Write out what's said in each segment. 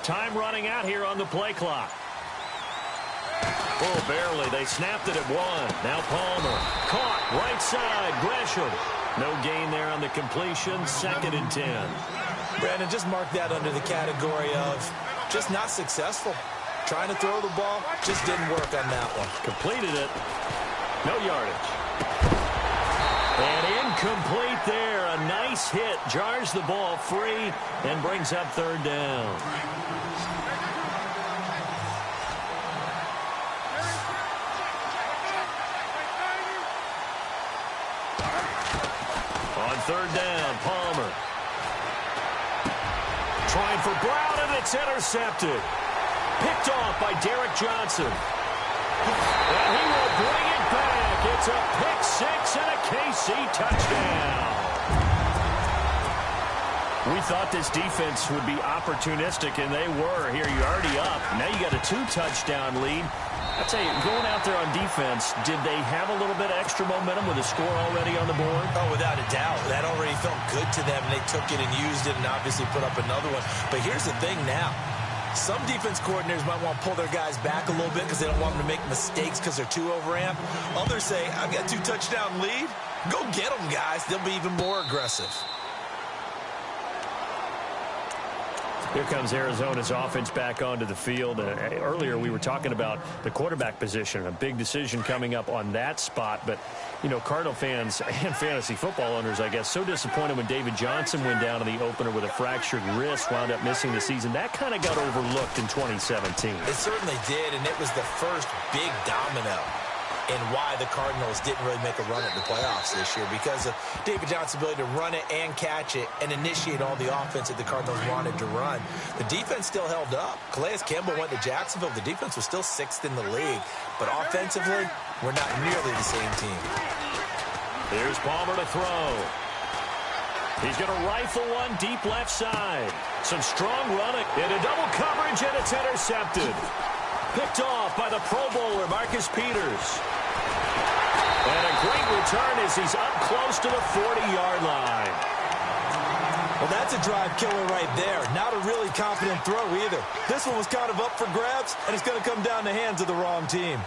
Time running out here on the play clock. Oh, barely. They snapped it at 1. Now Palmer. Caught. Right side. Gresham. No gain there on the completion. 2nd and 10. Brandon, just mark that under the category of just not successful. Trying to throw the ball, just didn't work on that one. Completed it. No yardage. And incomplete there. A nice hit. Jars the ball free and brings up 3rd down. On 3rd down, Palmer. Trying for Brown, and it's intercepted. Picked off by Derek Johnson. And he will bring it back. It's a pick 6 and a KC touchdown. We thought this defense would be opportunistic, and they were. Here, you're already up. Now you got a 2-touchdown lead. I'll tell you, going out there on defense, did they have a little bit of extra momentum with a score already on the board? Oh, without a doubt. That already felt good to them, and they took it and used it and obviously put up another one. But here's the thing now. Some defense coordinators might want to pull their guys back a little bit because they don't want them to make mistakes because they're too overamped. Others say, I've got a 2-touchdown lead. Go get them, guys. They'll be even more aggressive. Here comes Arizona's offense back onto the field. Earlier we were talking about the quarterback position, a big decision coming up on that spot. But, you know, Cardinal fans and fantasy football owners, I guess, so disappointed when David Johnson went down in the opener with a fractured wrist, wound up missing the season. That kind of got overlooked in 2017. It certainly did, and it was the first big domino in why the Cardinals didn't really make a run at the playoffs this year, because of David Johnson's ability to run it and catch it and initiate all the offense that the Cardinals wanted to run. The defense still held up. Calais Campbell went to Jacksonville. The defense was still 6th in the league. But offensively, we're not nearly the same team. Here's Palmer to throw. He's going to rifle one deep left side. Some strong running into double coverage, and it's intercepted. Picked off by the Pro Bowler, Marcus Peters. And a great return as he's up close to the 40-yard line. Well, that's a drive killer right there. Not a really confident throw either. This one was kind of up for grabs, and it's going to come down the hands of the wrong team.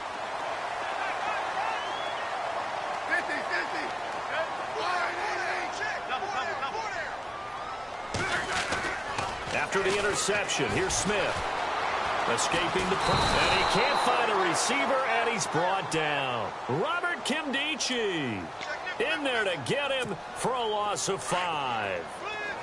After the interception, here's Smith. Escaping the press, and he can't find a receiver, and he's brought down. Robert Kimdichie in there to get him for a loss of 5.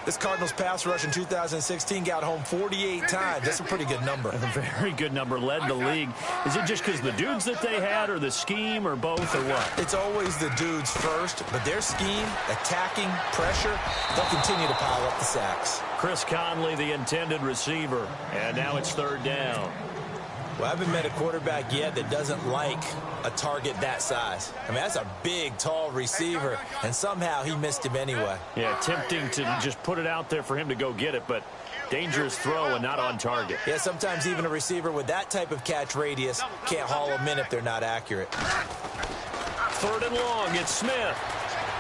This Cardinals pass rush in 2016 got home 48 times. That's a pretty good number. A very good number, led the league. Is it just because the dudes that they had, or the scheme, or both, or what? It's always the dudes first, but their scheme, attacking, pressure, they'll continue to pile up the sacks. Chris Conley, the intended receiver, and now it's 3rd down. Well, I haven't met a quarterback yet that doesn't like a target that size. I mean, that's a big, tall receiver, and somehow he missed him anyway. Yeah, tempting to just put it out there for him to go get it, but dangerous throw and not on target. Yeah, sometimes even a receiver with that type of catch radius can't haul them in if they're not accurate. 3rd and long, it's Smith.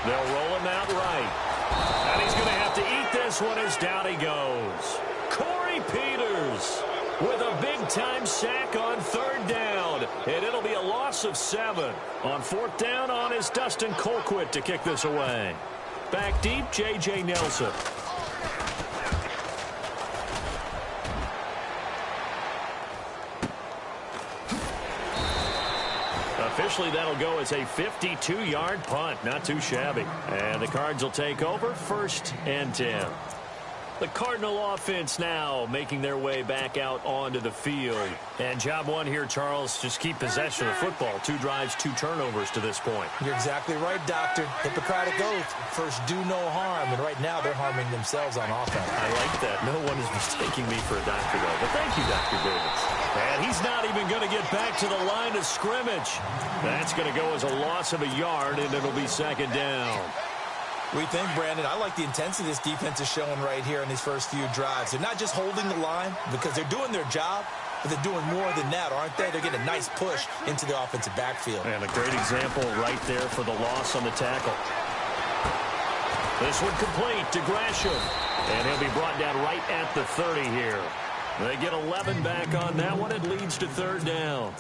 They'll roll him out right. And he's going to have to eat this one as down he goes. Corey Peters with a big-time sack on 3rd down. And it'll be a loss of 7. On 4th down on is Dustin Colquitt to kick this away. Back deep, J.J. Nelson. Officially, that'll go as a 52-yard punt. Not too shabby. And the Cards will take over 1st and 10. The Cardinal offense now making their way back out onto the field. And job one here, Charles, just keep possession of the football. 2 drives, 2 turnovers to this point. You're exactly right, Doctor. Hippocratic oath. First, do no harm. And right now, they're harming themselves on offense. I like that. No one is mistaking me for a doctor, though. But thank you, Dr. Davis. And he's not even going to get back to the line of scrimmage. That's going to go as a loss of a yard, and it'll be 2nd down. We think, Brandon, I like the intensity this defense is showing right here in these first few drives. They're not just holding the line because they're doing their job, but they're doing more than that, aren't they? They're getting a nice push into the offensive backfield. And a great example right there for the loss on the tackle. This one complete to Gresham. And he'll be brought down right at the 30 here. They get 11 back on that one. It leads to third down.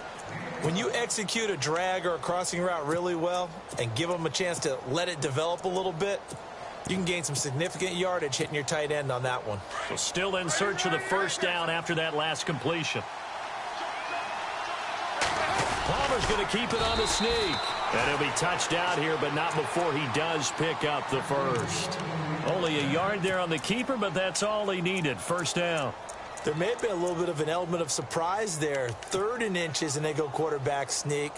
When you execute a drag or a crossing route really well and give them a chance to let it develop a little bit, you can gain some significant yardage hitting your tight end on that one. So still in search of the first down after that last completion. Palmer's going to keep it on the sneak. And he'll be touched out here, but not before he does pick up the first. Only a yard there on the keeper, but that's all he needed. First down. There may have been a little bit of an element of surprise there. 3rd and inches, and they go quarterback sneak.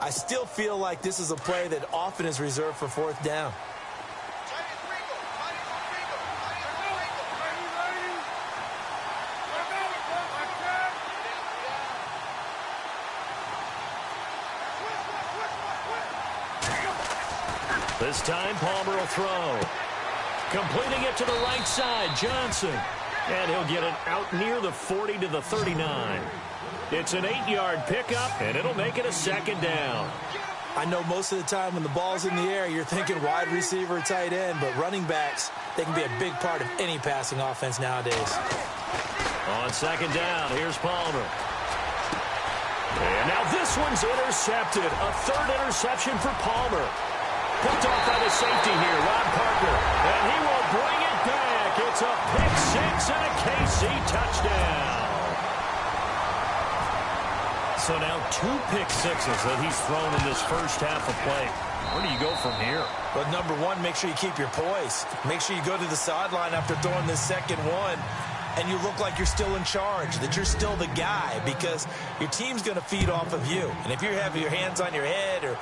I still feel like this is a play that often is reserved for 4th down. This time, Palmer will throw. Completing it to the right side, Johnson. And he'll get it out near the 40 to the 39. It's an 8-yard pickup, and it'll make it a second down. I know most of the time when the ball's in the air, you're thinking wide receiver, tight end, but running backs, they can be a big part of any passing offense nowadays. On second down, here's Palmer. And now this one's intercepted. A 3rd interception for Palmer. Picked off by the safety here, Ron Parker. And he will bring it back. It's a pick-6 and a KC touchdown. So now 2 pick-6s that he's thrown in this first half of play. Where do you go from here? But number one, make sure you keep your poise. Make sure you go to the sideline after throwing this second one, and you look like you're still in charge, that you're still the guy, because your team's going to feed off of you. And if you have your hands on your head or